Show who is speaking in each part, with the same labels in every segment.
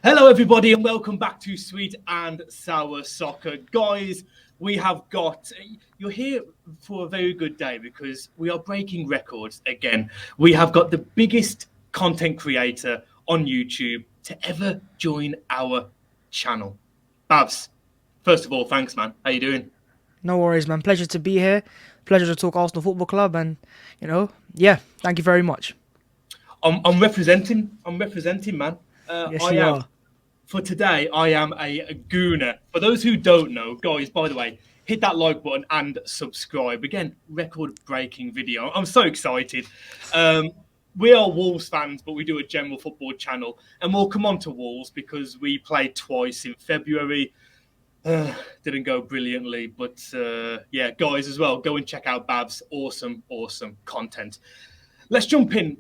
Speaker 1: Hello, everybody, and welcome back to Sweet and Sour Soccer. Guys, you're here for a very good day because we are breaking records again. We have got the biggest content creator on YouTube to ever join our channel. Bhavss, first of all, thanks, man. How you doing?
Speaker 2: No worries, man. Pleasure to be here. Pleasure to talk Arsenal Football Club, and thank you very much.
Speaker 1: I'm representing, man.
Speaker 2: Yes,
Speaker 1: I
Speaker 2: you
Speaker 1: am
Speaker 2: are.
Speaker 1: For today, I am a gooner. For those who don't know, guys, by the way, hit that like button and subscribe. Again, record-breaking video. I'm so excited. We are Wolves fans, but we do a general football channel. And we'll come on to Wolves because we played twice in February. Didn't go brilliantly. But yeah, guys, as well, go and check out Bhavss. Awesome content. Let's jump in.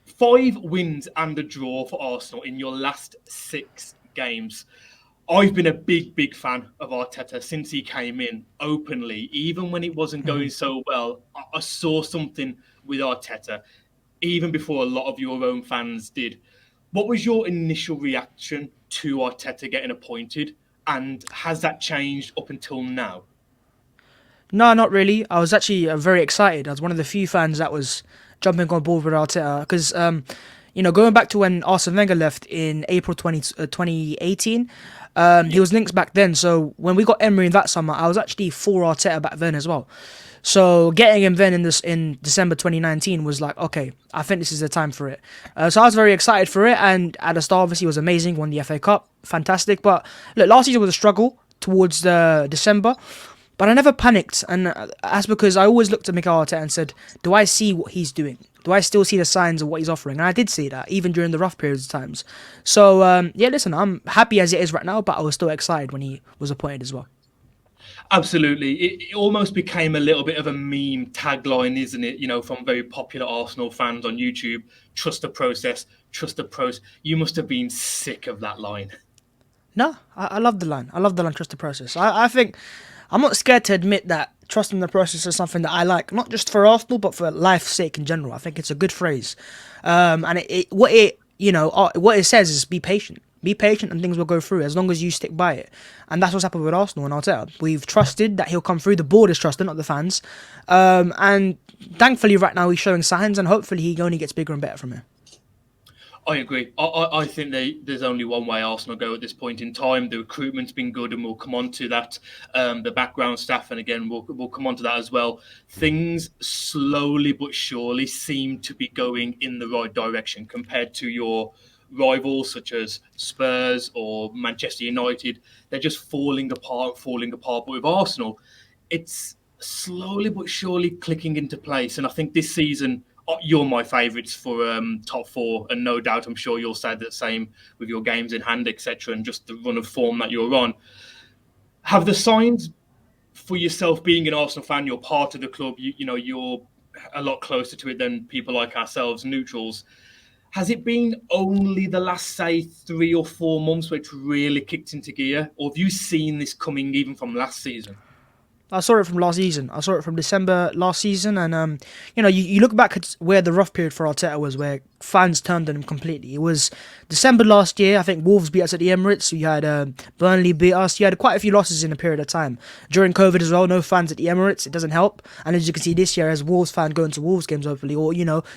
Speaker 1: 5 wins and a draw for Arsenal in your last 6 games. I've been a big fan of Arteta since he came in openly. Even when it wasn't going so well, I saw something with Arteta, even before a lot of your own fans did. What was your initial reaction to Arteta getting appointed? And has that changed up until now?
Speaker 2: No, not really. I was actually very excited. I was one of the few fans that was jumping on board with Arteta because, going back to when Arsene Wenger left in April 2018, he was linked back then. So when we got Emery in that summer, I was actually for Arteta back then as well. So getting him then in December 2019 was like, okay, I think this is the time for it. So I was very excited for it, and at the start, obviously, it was amazing. Won the FA Cup, fantastic. But look, last season was a struggle towards December. But I never panicked, and that's because I always looked at Mikel Arteta and said, do I see what he's doing? Do I still see the signs of what he's offering? And I did see that, even during the rough periods of times. So, listen, I'm happy as it is right now, but I was still excited when he was appointed as well.
Speaker 1: Absolutely. It almost became a little bit of a meme tagline, isn't it? From very popular Arsenal fans on YouTube. Trust the process, trust the process. You must have been sick of that line.
Speaker 2: No, I love the line. I love the line, trust the process. I think I'm not scared to admit that trusting the process is something that I like, not just for Arsenal, but for life's sake in general. I think it's a good phrase. And what it says is be patient. Be patient and things will go through as long as you stick by it. And that's what's happened with Arsenal and Arteta. We've trusted that he'll come through. The board is trusted, not the fans. And thankfully right now he's showing signs, and hopefully he only gets bigger and better from here.
Speaker 1: I agree. I think there's only one way Arsenal go at this point in time. The recruitment's been good, and we'll come on to that. The background staff, and again, we'll come on to that as well. Things slowly but surely seem to be going in the right direction compared to your rivals such as Spurs or Manchester United. They're just falling apart. But with Arsenal, it's slowly but surely clicking into place. And I think this season, you're my favourites for top 4, and no doubt I'm sure you'll say the same with your games in hand, etc., and just the run of form that you're on. Have the signs for yourself, being an Arsenal fan, you're part of the club, you're a lot closer to it than people like ourselves, neutrals. Has it been only the last, say, 3 or 4 months where it's really kicked into gear? Or have you seen this coming even from last season?
Speaker 2: I saw it from last season. I saw it from December last season, and you look back at where the rough period for Arteta was, where fans turned on him completely. It was December last year. I think Wolves beat us at the Emirates. You had Burnley beat us. You had quite a few losses in a period of time during COVID as well. No fans at the Emirates. It doesn't help. And as you can see this year, as Wolves fan going to Wolves games, hopefully, or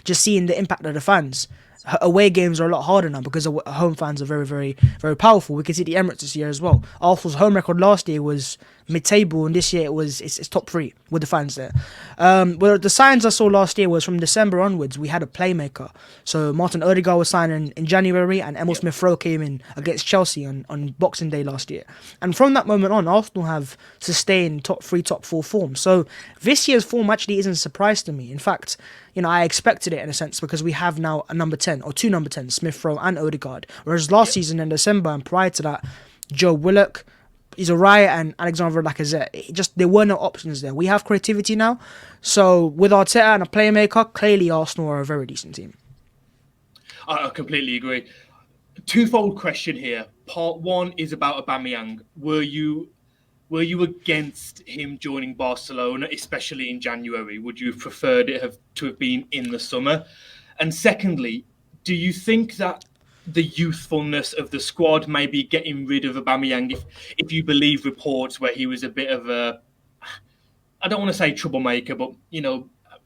Speaker 2: just seeing the impact of the fans. Away games are a lot harder now because home fans are very powerful. We can see the Emirates this year as well. Arsenal's home record last year was mid-table, and this year it's top 3 with the fans there. Well, the signs I saw last year was from December onwards. We had a playmaker. So Martin Odegaard was signed in January, and Emil Smith-Rowe came in against Chelsea on Boxing Day last year. And from that moment on, Arsenal have sustained top 3, top 4 form. So this year's form actually isn't a surprise to me. In fact, I expected it in a sense because we have now a number 10 or 2 number 10s, Smith-Rowe and Odegaard. Whereas last season in December and prior to that, Joe Willock, Izariah and Alexander Lacazette, there were no options there. We have creativity now. So with Arteta and a playmaker, clearly Arsenal are a very decent team.
Speaker 1: I completely agree. Twofold question here. Part 1 is about Aubameyang. Were you against him joining Barcelona, especially in January? Would you have preferred it to have been in the summer? And secondly, do you think that the youthfulness of the squad, maybe getting rid of Aubameyang, if you believe reports where he was a bit of a, I don't want to say troublemaker, but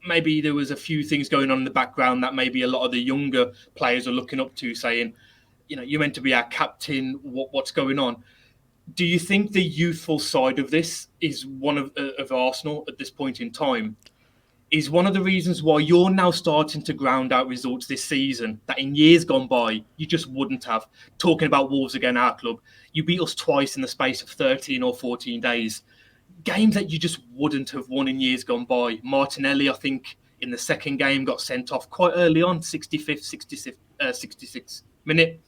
Speaker 1: maybe there was a few things going on in the background that maybe a lot of the younger players are looking up to, saying, you're meant to be our captain. What's going on? Do you think the youthful side of this is one of Arsenal at this point in time? Is one of the reasons why you're now starting to ground out results this season that in years gone by you just wouldn't have. Talking about Wolves again, our club, you beat us twice in the space of 13 or 14 days. Games that you just wouldn't have won in years gone by. Martinelli, I think, in the second game got sent off quite early on, 65th, 66th minute.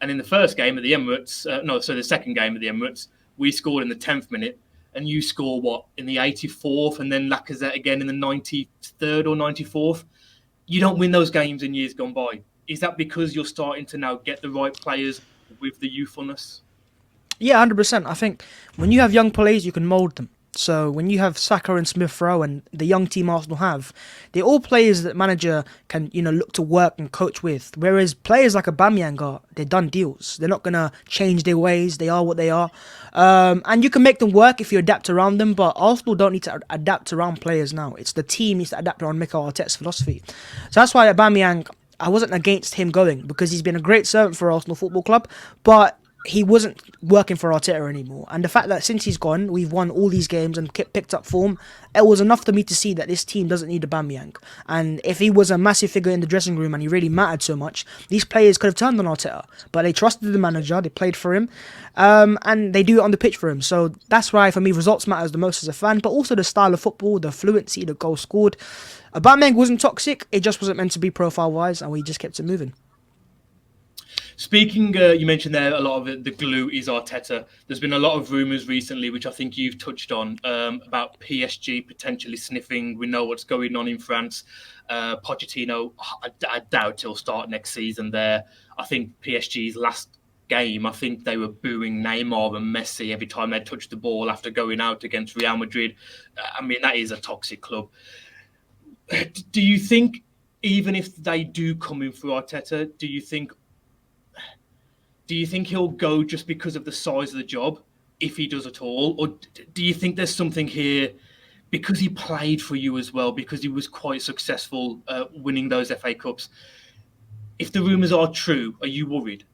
Speaker 1: And in the first game at the Emirates, the second game at the Emirates, we scored in the 10th minute, and you score what in the 84th, and then Lacazette again in the 93rd or 94th. You don't win those games in years gone by. Is that because you're starting to now get the right players with the youthfulness?
Speaker 2: Yeah, 100%. I think when you have young players, you can mould them. So when you have Saka and Smith Rowe and the young team Arsenal have, they're all players that manager can look to work and coach with. Whereas players like Aubameyang they're done deals. They're not gonna change their ways. They are what they are, and you can make them work if you adapt around them. But Arsenal don't need to adapt around players now. It's the team needs to adapt around Mikel Arteta's philosophy. So that's why Aubameyang, I wasn't against him going because he's been a great servant for Arsenal Football Club, but he wasn't working for Arteta anymore. And the fact that since he's gone, we've won all these games and picked up form, it was enough for me to see that this team doesn't need Aubameyang. And if he was a massive figure in the dressing room and he really mattered so much, these players could have turned on Arteta. But they trusted the manager, they played for him, and they do it on the pitch for him. So that's why, for me, results matters the most as a fan, but also the style of football, the fluency, the goals scored. Aubameyang wasn't toxic, it just wasn't meant to be profile-wise, and we just kept it moving.
Speaker 1: Speaking, you mentioned there a lot of it, the glue is Arteta. There's been a lot of rumours recently, which I think you've touched on, about PSG potentially sniffing. We know what's going on in France. Pochettino, I doubt he'll start next season there. I think PSG's last game, I think they were booing Neymar and Messi every time they touched the ball after going out against Real Madrid. I mean, that is a toxic club. Do you think, even if they do come in for Arteta, do you think he'll go just because of the size of the job, if he does at all? Or do you think there's something here, because he played for you as well, because he was quite successful winning those FA Cups? If the rumours are true, are you worried?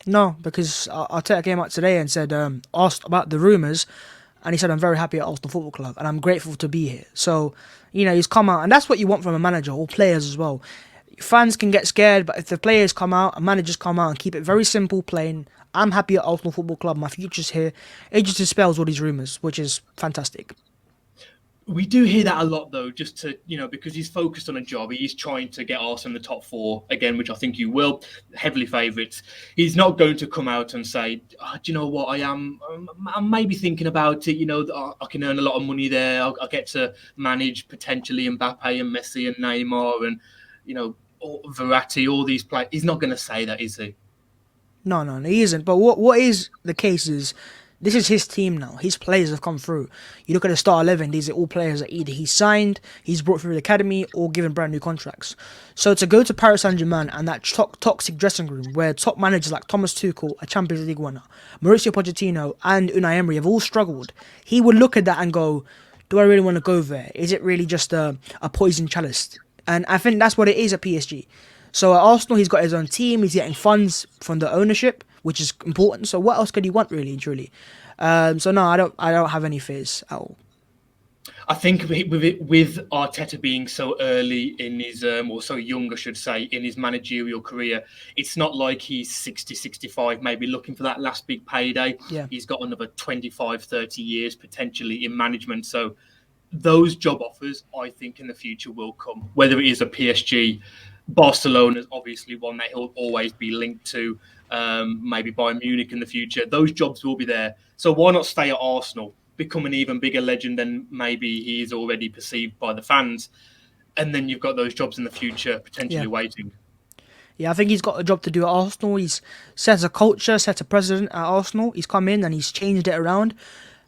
Speaker 2: No, because Arteta came out today and said, asked about the rumours, and he said, I'm very happy at Arsenal Football Club, and I'm grateful to be here. So, he's come out, and that's what you want from a manager, or players as well. Fans can get scared, but if the players come out and managers come out and keep it very simple, plain, I'm happy at Arsenal Football Club, my future's here, it just dispels all these rumours, which is fantastic.
Speaker 1: We do hear that a lot, though, just to, because he's focused on a job. He's trying to get Arsenal in the top four, again, which I think you will, heavily favourites. He's not going to come out and say, do you know what, I'm maybe thinking about it, I can earn a lot of money there, I'll get to manage potentially Mbappe and Messi and Neymar and, Verratti, all these players. He's not going to say that, is he?
Speaker 2: No, he isn't. But what is the case is, this is his team now. His players have come through. You look at the start 11, these are all players that either he's signed, he's brought through the academy, or given brand new contracts. So to go to Paris Saint-Germain and that toxic dressing room where top managers like Thomas Tuchel, a Champions League winner, Mauricio Pochettino, and Unai Emery have all struggled, he would look at that and go, do I really want to go there? Is it really just a poison chalice? And I think that's what it is at PSG. So at Arsenal, he's got his own team. He's getting funds from the ownership, which is important. So what else could he want, really and truly? So no, I don't have any fears at all.
Speaker 1: I think with Arteta being so early in his, or so young, I should say, in his managerial career, it's not like he's 60, 65, maybe looking for that last big payday.
Speaker 2: Yeah.
Speaker 1: He's got another 25, 30 years potentially in management. So those job offers, I think, in the future will come, whether it is a PSG. Barcelona is obviously one that he'll always be linked to, maybe Bayern Munich in the future. Those jobs will be there. So why not stay at Arsenal, become an even bigger legend than maybe he is already perceived by the fans? And then you've got those jobs in the future potentially waiting.
Speaker 2: Yeah, I think he's got a job to do at Arsenal. He's set a culture, set a precedent at Arsenal. He's come in and he's changed it around.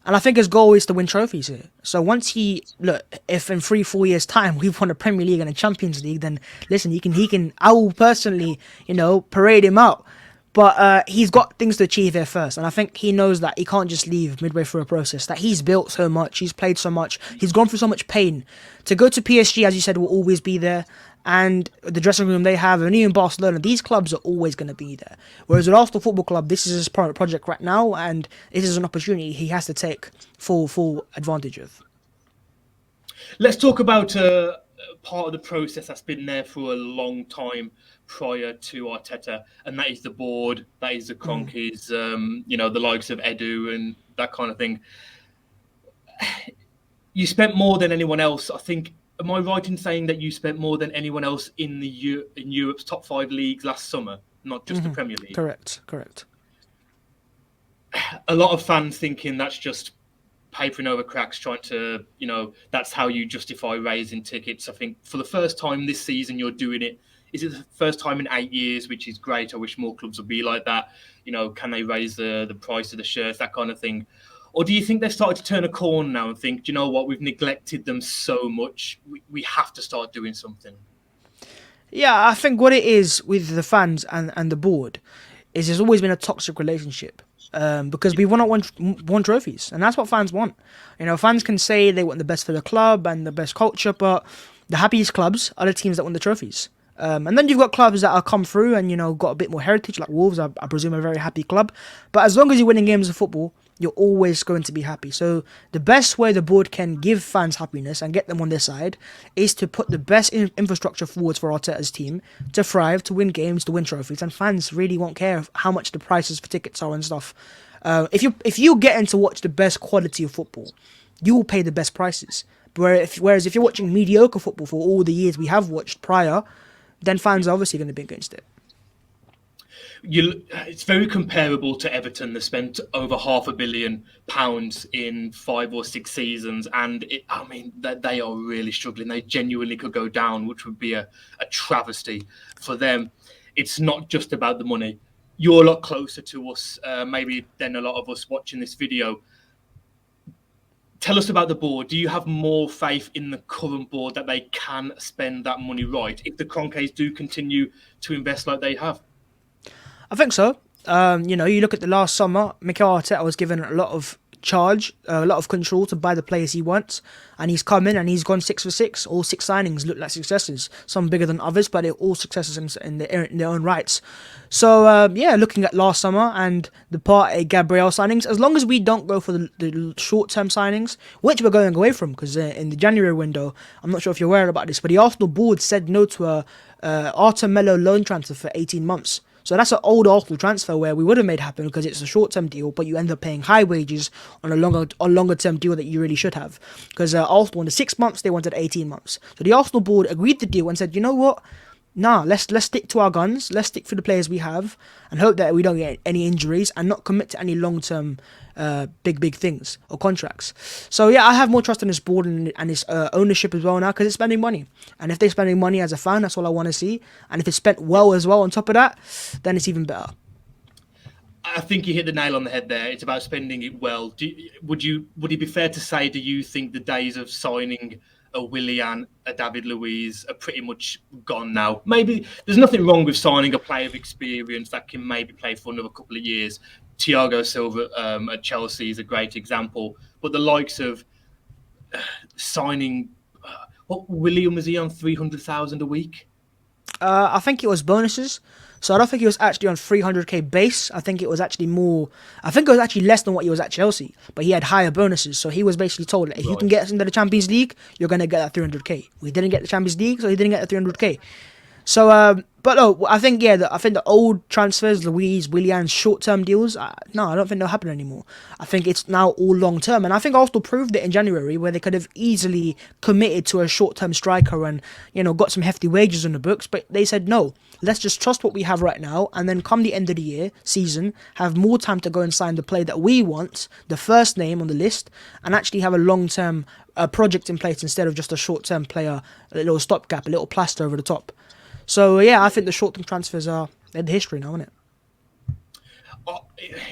Speaker 2: And I think his goal is to win trophies here. So once if in 3-4 years time we've won a Premier League and a Champions League, then listen, I will personally, parade him out. But he's got things to achieve here first. And I think he knows that he can't just leave midway through a process, that he's built so much, he's played so much, he's gone through so much pain. To go to PSG, as you said, will always be there. And the dressing room they have, and even Barcelona, these clubs are always going to be there. Whereas with Arsenal Football Club, this is his project right now, and this is an opportunity he has to take full advantage of.
Speaker 1: Let's talk about part of the process that's been there for a long time prior to Arteta, and that is the board, that is the Cronkies, the likes of Edu and that kind of thing. You spent more than anyone else, I think. Am I right in saying that you spent more than anyone else in Europe's top 5 leagues last summer, not just the Premier League?
Speaker 2: Correct.
Speaker 1: A lot of fans thinking that's just papering over cracks, trying to, that's how you justify raising tickets. I think for the first time this season, you're doing it. Is it the first time in 8 years, which is great? I wish more clubs would be like that. Can they raise the price of the shirts, that kind of thing? Or do you think they've started to turn a corner now and think, do you know what, we've neglected them so much, we have to start doing something?
Speaker 2: Yeah, I think what it is with the fans and the board is there's always been a toxic relationship. Because we want trophies, and that's what fans want. Fans can say they want the best for the club and the best culture, but the happiest clubs are the teams that win the trophies. And then you've got clubs that have come through and, got a bit more heritage, like Wolves, I presume a very happy club. But as long as you're winning games of football, you're always going to be happy. So the best way the board can give fans happiness and get them on their side is to put the best infrastructure forwards for Arteta's team to thrive, to win games, to win trophies. And fans really won't care how much the prices for tickets are and stuff. If you get in to watch the best quality of football, you will pay the best prices. Whereas if you're watching mediocre football for all the years we have watched prior, then fans are obviously going to be against it.
Speaker 1: It's very comparable to Everton. They spent over £500 million in 5 or 6 seasons, and they are really struggling. They genuinely could go down, which would be a travesty for them. It's not just about the money. You're a lot closer to us, maybe than a lot of us watching this video. Tell us about the board. Do you have more faith in the current board that they can spend that money right if the Cronkies do continue to invest like they have?
Speaker 2: I think so. You look at the last summer, Mikel Arteta was given a lot of charge, a lot of control to buy the players he wants, and he's come in and he's gone 6 for 6. All 6 signings look like successes, some bigger than others, but they're all successes in their own rights. So looking at last summer and the Partey Gabriel signings, as long as we don't go for the short-term signings, which we're going away from, because in the January window, I'm not sure if you're aware about this, but the Arsenal board said no to a Artem Melo loan transfer for 18 months. So that's an old Arsenal transfer where we would have made happen because it's a short-term deal, but you end up paying high wages on a longer-term deal that you really should have. Because Arsenal wanted 6 months, they wanted 18 months. So the Arsenal board agreed the deal and said, you know what? Nah, let's stick to our guns. Let's stick for the players we have and hope that we don't get any injuries and not commit to any long-term big things or contracts. So yeah, I have more trust in this board and this ownership as well now because it's spending money. And if they're spending money as a fan, that's all I want to see. And if it's spent well as well on top of that, then it's even better.
Speaker 1: I think you hit the nail on the head there. It's about spending it well. Would it be fair to say, do you think the days of signing a Willian, a David Luiz are pretty much gone now? Maybe there's nothing wrong with signing a player of experience that can maybe play for another couple of years. Thiago Silva at Chelsea is a great example. But the likes of signing, what Willian, was he on 300,000 a week?
Speaker 2: I think it was bonuses. So I don't think he was actually on 300k base. I think it was actually less than what he was at Chelsea. But he had higher bonuses. So he was basically told that if you can get us into the Champions League, you're going to get that 300k. We didn't get the Champions League, so he didn't get the 300k. So, but no, I think the old transfers, Luiz, Willian, short-term deals, no, I don't think they'll happen anymore. I think it's now all long-term. And I think Arsenal proved it in January where they could have easily committed to a short-term striker and, got some hefty wages on the books. But they said, no, let's just trust what we have right now. And then come the end of the season, have more time to go and sign the player that we want, the first name on the list, and actually have a long-term project in place instead of just a short-term player, a little stopgap, a little plaster over the top. So, yeah, I think the short-term transfers they're the history now, isn't it?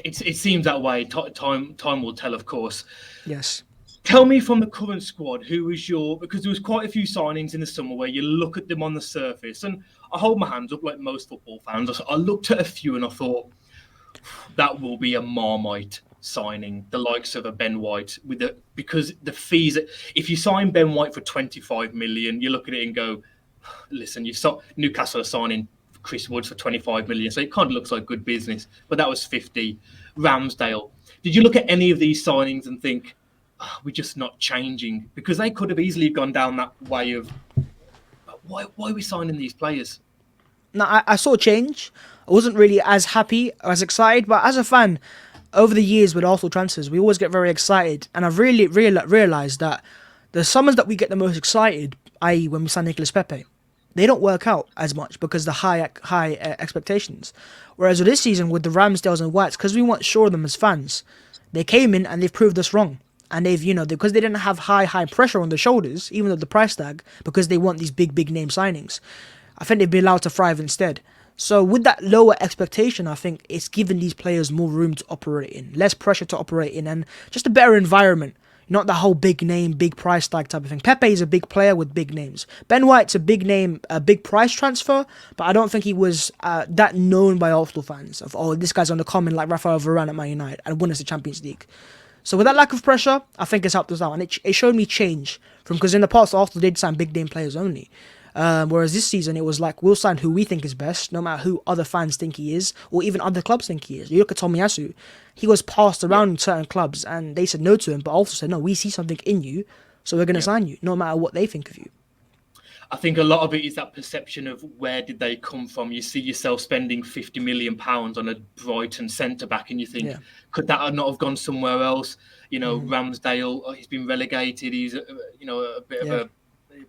Speaker 1: It seems that way. Time will tell, of course.
Speaker 2: Yes.
Speaker 1: Tell me from the current squad, who was because there was quite a few signings in the summer where you look at them on the surface, and I hold my hands up like most football fans. I looked at a few and I thought that will be a Marmite signing, the likes of a Ben White, because the fees. If you sign Ben White for 25 million, you look at it and go, listen, Newcastle are signing Chris Woods for 25 million, so it kind of looks like good business. But that was 50. Ramsdale. Did you look at any of these signings and think, we're just not changing? Because they could have easily gone down that way of, why are we signing these players?
Speaker 2: Now, I saw change. I wasn't really as happy, as excited, but as a fan, over the years with Arsenal transfers, we always get very excited. And I've really realised that the summers that we get the most excited, i.e. when we sign Nicolas Pepe, they don't work out as much because the high expectations. Whereas with this season, with the Ramsdales and Whites, because we weren't sure of them as fans, they came in and they've proved us wrong. And they've, because they didn't have high pressure on their shoulders, even though the price tag, because they want these big name signings, I think they've been allowed to thrive instead. So with that lower expectation, I think it's given these players more room to operate in, less pressure to operate in, and just a better environment. Not the whole big name, big price tag type of thing. Pepe is a big player with big names. Ben White's a big name, a big price transfer, but I don't think he was that known by Arsenal fans of, this guy's on the common like Rafael Varane at Man United and won us the Champions League. So with that lack of pressure, I think it's helped us out. And it showed me change because in the past, Arsenal did sign big name players only. Whereas this season, it was like, we'll sign who we think is best, no matter who other fans think he is, or even other clubs think he is. You look at Tomiyasu, he was passed around in certain clubs, and they said no to him, but also said, no, we see something in you, so we're going to sign you, no matter what they think of you.
Speaker 1: I think a lot of it is that perception of where did they come from. You see yourself spending £50 million on a Brighton centre-back, and you think, could that not have gone somewhere else? Ramsdale, he's been relegated, he's, a bit of a...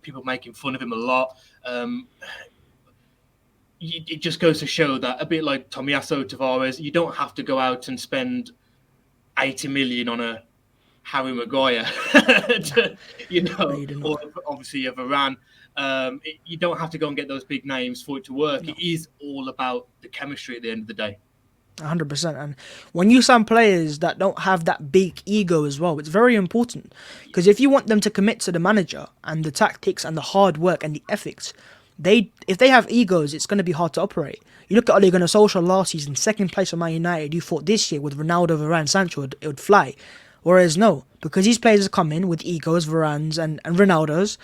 Speaker 1: People making fun of him a lot. It just goes to show that a bit like Tomiyasu, Tavares, you don't have to go out and spend 80 million on a Harry Maguire, or obviously a Varane. You don't have to go and get those big names for it to work. No. It is all about the chemistry at the end of the day.
Speaker 2: 100%. And when you sign players that don't have that big ego as well, it's very important, because if you want them to commit to the manager and the tactics and the hard work and the ethics, if they have egos, it's going to be hard to operate. You look at Ole Gunnar Solskjaer last season, second place for Man United. You thought this year with Ronaldo, Varane, Sancho, it would fly. Whereas no, because these players come in with egos, Varanes and Ronaldos,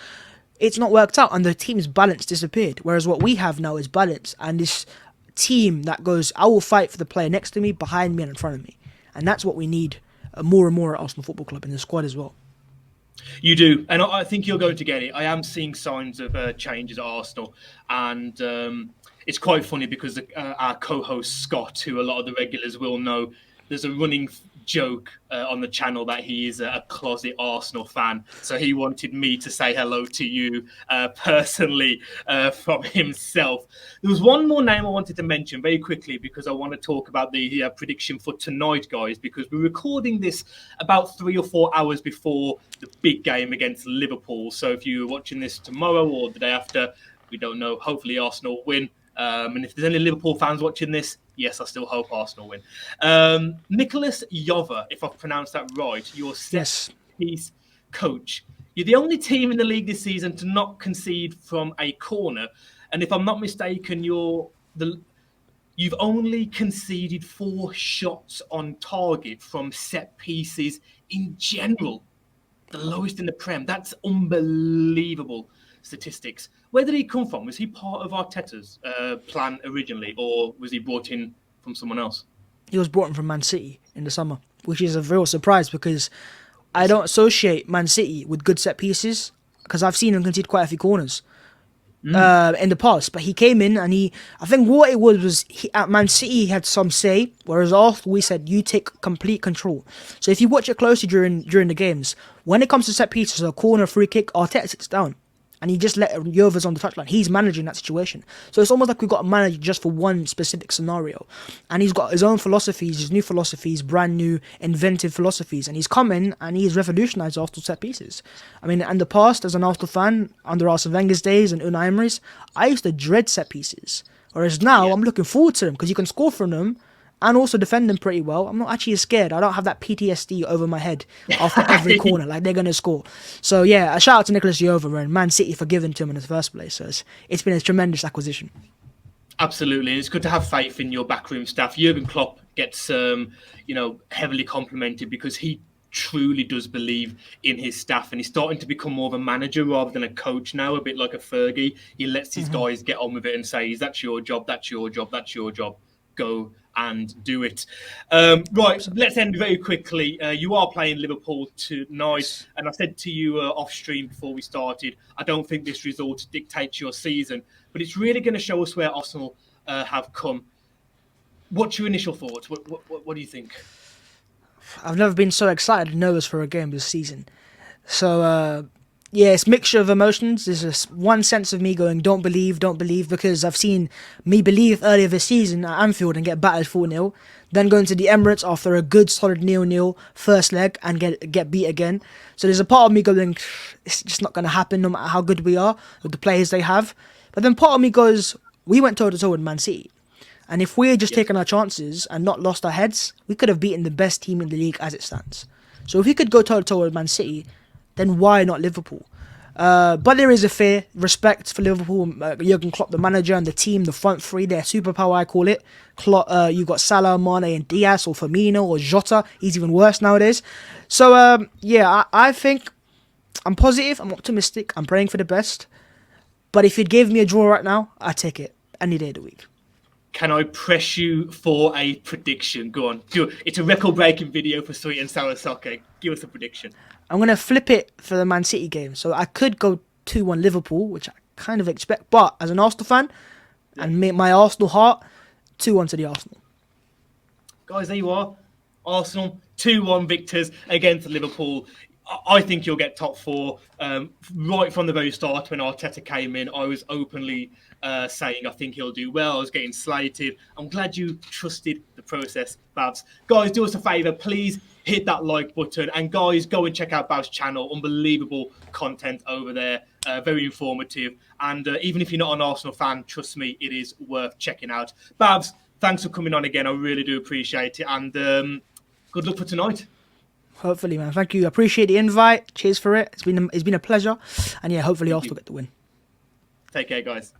Speaker 2: it's not worked out and the team's balance disappeared. Whereas what we have now is balance and this team that goes, I will fight for the player next to me, behind me and in front of me. And that's what we need more and more at Arsenal Football Club in the squad as well.
Speaker 1: You do, and I think you're going to get it. I am seeing signs of changes at Arsenal, and it's quite funny because our co-host Scott, who a lot of the regulars will know, there's a running joke on the channel that he is a closet Arsenal fan. So he wanted me to say hello to you personally from himself. There was one more name I wanted to mention very quickly because I want to talk about the prediction for tonight, guys, because we're recording this about 3 or 4 hours before the big game against Liverpool. So if you're watching this tomorrow or the day after, we don't know. Hopefully Arsenal win. And if there's any Liverpool fans watching this, yes, I still hope Arsenal win. Nicholas Jova, if I've pronounced that right, your set-piece coach. You're the only team in the league this season to not concede from a corner. And if I'm not mistaken, you've only conceded 4 shots on target from set pieces in general. The lowest in the Prem. That's unbelievable statistics. Where did he come from? Was he part of Arteta's plan originally, or was he brought in from someone else?
Speaker 2: He was brought in from Man City in the summer, which is a real surprise because I don't associate Man City with good set pieces because I've seen him concede quite a few corners in the past. But he came in and I think what it was at Man City he had some say, whereas Arsenal we said you take complete control. So if you watch it closely during the games, when it comes to set pieces, a corner, free kick, Arteta sits down. And he just let Jovas on the touchline. He's managing that situation. So it's almost like we've got a manager just for one specific scenario. And he's got his own philosophies, his new philosophies, brand new, inventive philosophies. And he's come in and he's revolutionised Arsenal set pieces. I mean, in the past, as an Arsenal fan, under Arsene Wenger's days and Unai Emery's, I used to dread set pieces. Whereas now, I'm looking forward to them because you can score from them and also defending pretty well, I'm not actually scared. I don't have that PTSD over my head after every corner, like they're going to score. So yeah, a shout out to Nicolas Jova and Man City for giving to him in the first place. So it's been a tremendous acquisition.
Speaker 1: Absolutely. It's good to have faith in your backroom staff. Jurgen Klopp gets, heavily complimented because he truly does believe in his staff, and he's starting to become more of a manager rather than a coach now, a bit like a Fergie. He lets his guys get on with it and says, that's your job, that's your job, that's your job. Go and do it. Right, let's end very quickly. You are playing Liverpool tonight, and I said to you off stream before we started, I don't think this result dictates your season, but it's really going to show us where Arsenal have come. What's your initial thoughts? What do you think?
Speaker 2: I've never been so excited and nervous for a game this season. So, it's a mixture of emotions. There's just one sense of me going, don't believe, because I've seen me believe earlier this season at Anfield and get battered 4-0, then going to the Emirates after a good solid 0-0 first leg and get beat again. So there's a part of me going, it's just not going to happen no matter how good we are with the players they have. But then part of me goes, we went toe-to-toe with Man City. And if we had just taken our chances and not lost our heads, we could have beaten the best team in the league as it stands. So if we could go toe-to-toe with Man City, then why not Liverpool? But there is a fair respect for Liverpool, Jurgen Klopp, the manager, and the team, the front three, their superpower, I call it. You got Salah, Mane, and Diaz, or Firmino, or Jota. He's even worse nowadays. So, I think I'm positive, I'm optimistic, I'm praying for the best. But if you'd give me a draw right now, I'd take it any day of the week.
Speaker 1: Can I press you for a prediction? Go on. It's a record-breaking video for Sweet and Sour Soccer. Give us a prediction.
Speaker 2: I'm going to flip it for the Man City game. So I could go 2-1 Liverpool, which I kind of expect. But as an Arsenal fan, and my Arsenal heart, 2-1 to the Arsenal.
Speaker 1: Guys, there you are. Arsenal, 2-1 victors against Liverpool. I think you'll get top four. Right from the very start when Arteta came in, I was openly saying I think he'll do well. I was getting slated. I'm glad you trusted the process, Bhavss. Guys, do us a favour. Please hit that like button. And guys, go and check out Bhavss' channel. Unbelievable content over there. Very informative. And even if you're not an Arsenal fan, trust me, it is worth checking out. Bhavss, thanks for coming on again. I really do appreciate it. And good luck for tonight.
Speaker 2: Hopefully, man. Thank you. I appreciate the invite. Cheers for it. It's been a pleasure. And yeah, hopefully Arsenal get the win.
Speaker 1: Take care, guys.